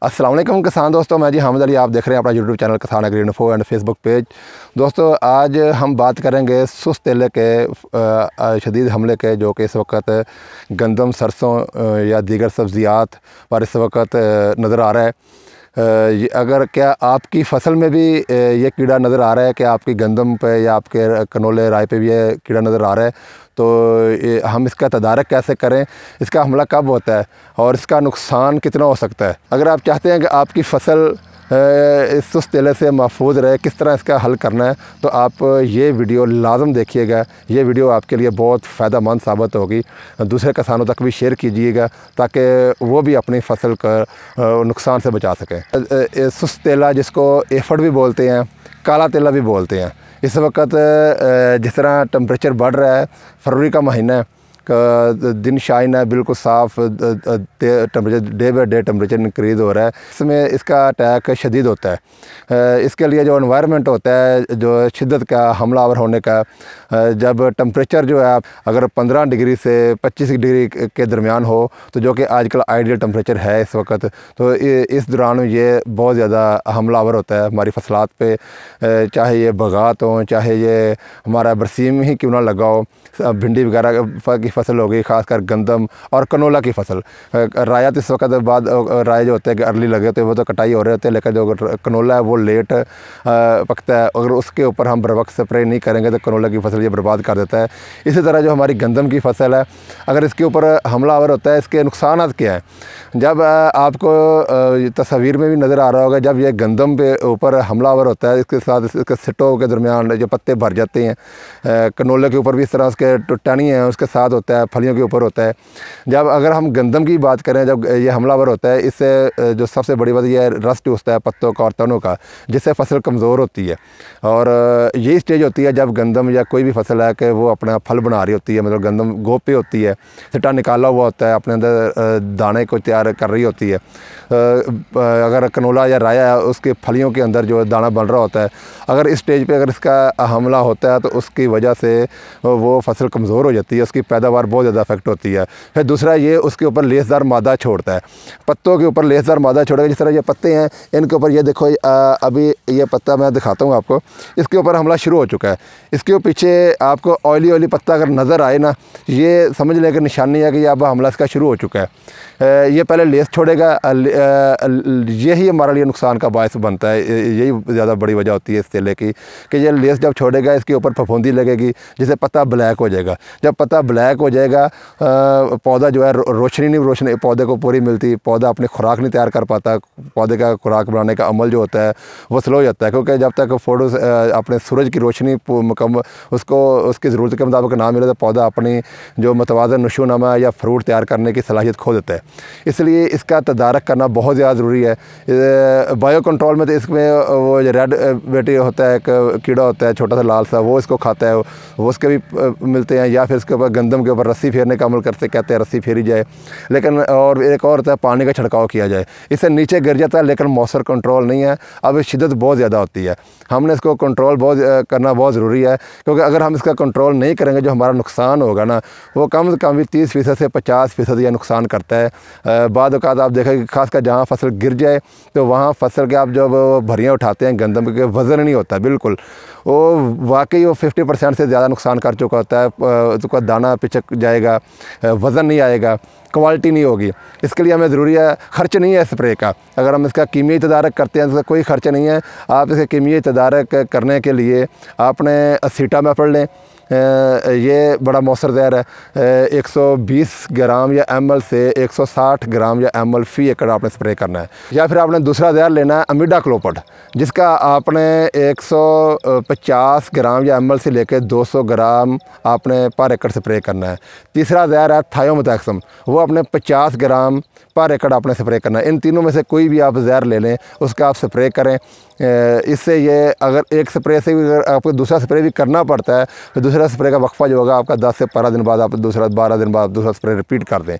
अस्सलाम वालेकुम किसान दोस्तों, मैं जी हामिद अली। आप देख रहे हैं अपना YouTube channel Kisan agri info and Facebook page. दोस्तों आज हम बात करेंगे सुस्त तेले के शदीद हमले के, जो कि इस वक्त गंदम, सरसों या दीगर सब्ज़ियात पर इस वक्त नज़र आ रहा है। अगर क्या आपकी फ़सल में भी ये कीड़ा नज़र आ रहा है कि आपकी गंदम पे या आपके कनोले राई पे भी ये कीड़ा नज़र आ रहा है, तो हम इसका तदारक कैसे करें, इसका हमला कब होता है और इसका नुकसान कितना हो सकता है। अगर आप चाहते हैं कि आपकी फ़सल इस सुस्त तेले से महफूज रहे, किस तरह इसका हल करना है, तो आप ये वीडियो लाजम देखिएगा। ये वीडियो आपके लिए बहुत फ़ायदेमंद साबित होगी। दूसरे किसानों तक भी शेयर कीजिएगा ताकि वो भी अपनी फ़सल का नुकसान से बचा सकें। सुस्त तेला, जिसको एफड भी बोलते हैं, काला तेला भी बोलते हैं, इस वक्त जिस तरह टेम्परेचर बढ़ रहा है, फरवरी का महीना है, दिन शाइन है, बिल्कुल साफ़ temperature day by day temperature increase हो रहा है। इसमें इसका अटैक शदीद होता है। इसके लिए जो एनवायरनमेंट होता है, जो शिद्दत का हमलावर होने का, जब टेम्परेचर जो है अगर 15 डिग्री से 25 डिग्री के दरमियान हो, तो जो कि आजकल आइडियल टेम्परेचर है इस वक्त, तो इस दौरान ये बहुत ज़्यादा हमलावर होता है हमारी फसलात पे। चाहे ये बगात हो, चाहे ये हमारा बरसीम ही क्यों ना लगा हो, भिंडी वगैरह की फसल हो गई, ख़ासकर गंदम और कनोला की फसल। रायत इस वक्त बाद राय जो होते हैं कि अर्ली लगे होते हैं, वो तो कटाई हो रहे होते हैं, लेकिन जो कनोला है वो लेट पकता है। अगर उसके ऊपर हम बर वक्त स्प्रे नहीं करेंगे तो कनोला की फसल ये बर्बाद कर देता है। इसी तरह जो हमारी गंदम की फसल है, अगर इसके ऊपर हमलावर होता है, इसके नुकसान क्या हैं। जब आपको तस्वीर में भी नज़र आ रहा होगा, जब ये गंदम पे ऊपर हमलावर होता है, इसके साथ इसके सिटों के दरमियान जो पत्ते भर जाते हैं, कनोले के ऊपर भी इस तरह उसके टहनी है उसके साथ होता है, फलियों के ऊपर होता है। जब अगर हम गंदम की बात करें, जब ये हमलावर होता है, इससे जो सबसे बड़ी बात ये रस्ट उठता है पत्तों का और तनों का, जिससे फसल कमज़ोर होती है। और यही स्टेज होती है जब गंदम या कोई भी फसल है कि वो अपना फल बना रही होती है, मतलब गंदम गोप पे होती है, सिटा निकाला हुआ होता है, अपने अंदर दाने को तैयार कर रही होती है। अगर कनोला या राया है, उसके फलियों के अंदर जो दाना बन रहा होता है, अगर इस स्टेज पे अगर इसका हमला होता है तो उसकी वजह से वो फसल कमज़ोर हो जाती है, उसकी पैदावार बहुत ज़्यादा अफेक्ट होती है। फिर दूसरा ये उसके ऊपर लेसदार मादा छोड़ता है, पत्तों के ऊपर लेसदार मादा छोड़ेगा। जिस तरह ये पत्ते हैं, इनके ऊपर ये देखो, अभी ये पत्ता मैं दिखाता हूँ आपको, इसके ऊपर हमला शुरू हो चुका है। इसके पीछे आपको ऑयली पत्ता अगर नज़र आए ना, ये समझ लें कि निशानी है कि अब हमला इसका शुरू हो चुका है। ये पहले लेस छोड़ेगा, यही हमारे लिए नुकसान का बायस बनता है। यही ज़्यादा बड़ी वजह होती है इस तेले की कि ये लेस जब छोड़ेगा, इसके ऊपर फफूंदी लगेगी, जिससे पत्ता ब्लैक हो जाएगा। जब पत्ता ब्लैक हो जाएगा, पौधा जो है रोशनी पौधे को पूरी मिलती, पौधा अपनी खुराक नहीं तैयार कर पाता, पौधे का खुराक बनाने का अमल जो होता है वो स्लो हो जाता है, क्योंकि जब तक फोटो अपने सूरज की रोशनी मुकम्मल उसको उसकी ज़रूरत के मुताबिक ना मिले, तो पौधा अपनी जो मतवाज़न नशोनमा या फ्रूट तैयार करने की सलाहियत खो देता है। इसलिए इसका तदारक करना बहुत ज़्यादा ज़रूरी है। बायो कंट्रोल में तो इसमें वो रेड बेटी होता है, एक कीड़ा होता है छोटा सा लाल सा, वो इसको खाता है, वो उसके भी मिलते हैं। या फिर इसके ऊपर गंदम के ऊपर रस्सी फेरने का अमल करते कहते हैं, रस्सी फेरी जाए। लेकिन और एक और होता है पानी का छिड़काव किया जाए, इससे नीचे गिर जाता है, लेकिन मौसर कंट्रोल नहीं है। अब शिद्दत बहुत ज़्यादा होती है, हमने इसको कंट्रोल बहुत करना बहुत ज़रूरी है, क्योंकि अगर हम इसका कंट्रोल नहीं करेंगे, जो हमारा नुकसान होगा ना, वो कम से कम भी 30% से 50% यह नुकसान करता है। बाद औक़ात आप देखेंगे, खासकर जहाँ फसल गिर जाए तो वहाँ फसल के आप जब भरियाँ उठाते हैं गंदम के, वज़न नहीं होता बिल्कुल, वो वाकई वो 50% से ज़्यादा नुकसान कर चुका होता है। उसका दाना पिचक जाएगा, वज़न नहीं आएगा, क्वालिटी नहीं होगी। इसके लिए हमें ज़रूरी है, ख़र्च नहीं है स्प्रे का। अगर हम इसका कीमियाई तदारक करते हैं तो कोई ख़र्च नहीं है। आप इसके कीमियाई तदारक करने के लिए आपने एसीटामेप्रिड लें, ये बड़ा मौसर ज़हर है। 120 ग्राम या ml से 160 ग्राम या ml फ़ी एकड़ आपने स्प्रे करना है। या फिर आपने दूसरा ज़हर लेना है इमिडाक्लोपिड, जिसका आपने 150 ग्राम या ml से लेकर 200 ग्राम आपने पर एकड़ स्प्रे करना है। तीसरा ज़हर है थायोमेथाक्सम, वो आपने 50 ग्राम पर एकड़ आपने स्प्रे करना है। इन तीनों में से कोई भी आप ज़हर ले लें, उसका आप स्प्रे करें। इससे ये अगर एक स्प्रे से भी अगर आपको दूसरा स्प्रे भी करना पड़ता है, तो दूसरा दूसरा स्प्रे का वक्फा जो होगा आपका 10 से 15 दिन बाद आप दूसरा 12 दिन बाद दूसरा स्प्रे रिपीट कर दें।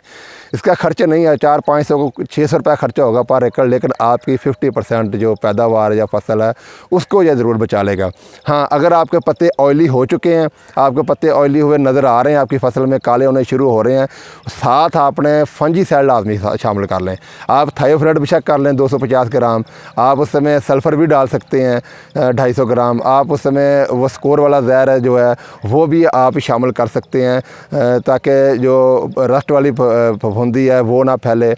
इसका खर्चा नहीं है, 400-500 को 600 रुपये खर्चा होगा पर एकड़, लेकिन आपकी 50% जो पैदावार या फसल है उसको यह ज़रूर बचा लेगा। हाँ, अगर आपके पत्ते ऑयली हो चुके हैं, आपके पत्ते ऑयली हुए नज़र आ रहे हैं, आपकी फसल में काले होने शुरू हो रहे हैं, साथ आपने फंजीसाइड लाजमी शामिल कर लें। आप थायोफ्रेट बेशक कर लें 250 ग्राम, आप उस समय सल्फ़र भी डाल सकते हैं 250 ग्राम, आप उस समय वो स्कोर वाला ज़हर है जो है वो भी आप शामिल कर सकते हैं ताकि जो रस्ट वाली फफूंदी है वो ना फैले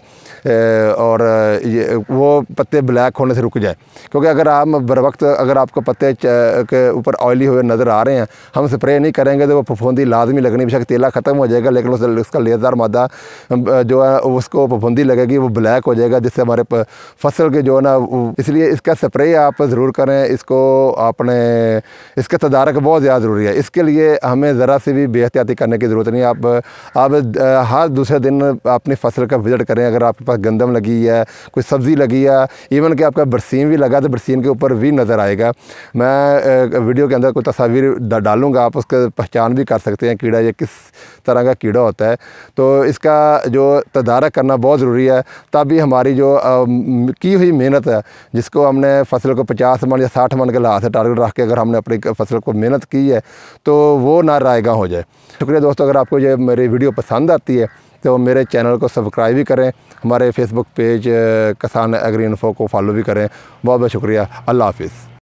और ये वो पत्ते ब्लैक होने से रुक जाए। क्योंकि अगर आप बर वक्त अगर आपको पत्ते के ऊपर ऑयली हुए नज़र आ रहे हैं, हम स्प्रे नहीं करेंगे तो वो फफूंदी लाजमी लगनी, बेशक तेला ख़त्म हो जाएगा लेकिन उसका लेज़र मादा जो है उसको फफूंदी लगेगी, वो ब्लैक हो जाएगा, जिससे हमारे फसल के जो है ना, इसलिए इसका स्प्रे आप ज़रूर करें। इसको आपने इसका तदारक बहुत ज़्यादा ज़रूरी है। इसके लिए हमें ज़रा सी भी बेहतियाती करने की ज़रूरत नहीं है। आप हर दूसरे दिन अपनी फसल का विज़िट करें। अगर आपके पास गंदम लगी है, कोई सब्ज़ी लगी है, इवन कि आपका बरसीन भी लगा तो बरसीन के ऊपर भी नज़र आएगा। मैं वीडियो के अंदर कोई तस्वीर डालूँगा, आप उसका पहचान भी कर सकते हैं कीड़ा ये किस तरह का कीड़ा होता है। तो इसका जो तदारक करना बहुत ज़रूरी है, तभी हमारी जो की हुई मेहनत है, जिसको हमने फसल को 50 मन या 60 मन के लिहाज से टारगेट रख के अगर हमने अपनी फसल को मेहनत की है तो वो ना रायगा हो जाए। शुक्रिया दोस्तों, अगर आपको ये मेरी वीडियो पसंद आती है तो मेरे चैनल को सब्सक्राइब भी करें, हमारे फेसबुक पेज किसान एग्री इन्फो को फॉलो भी करें। बहुत बहुत शुक्रिया। अल्लाह हाफिज़।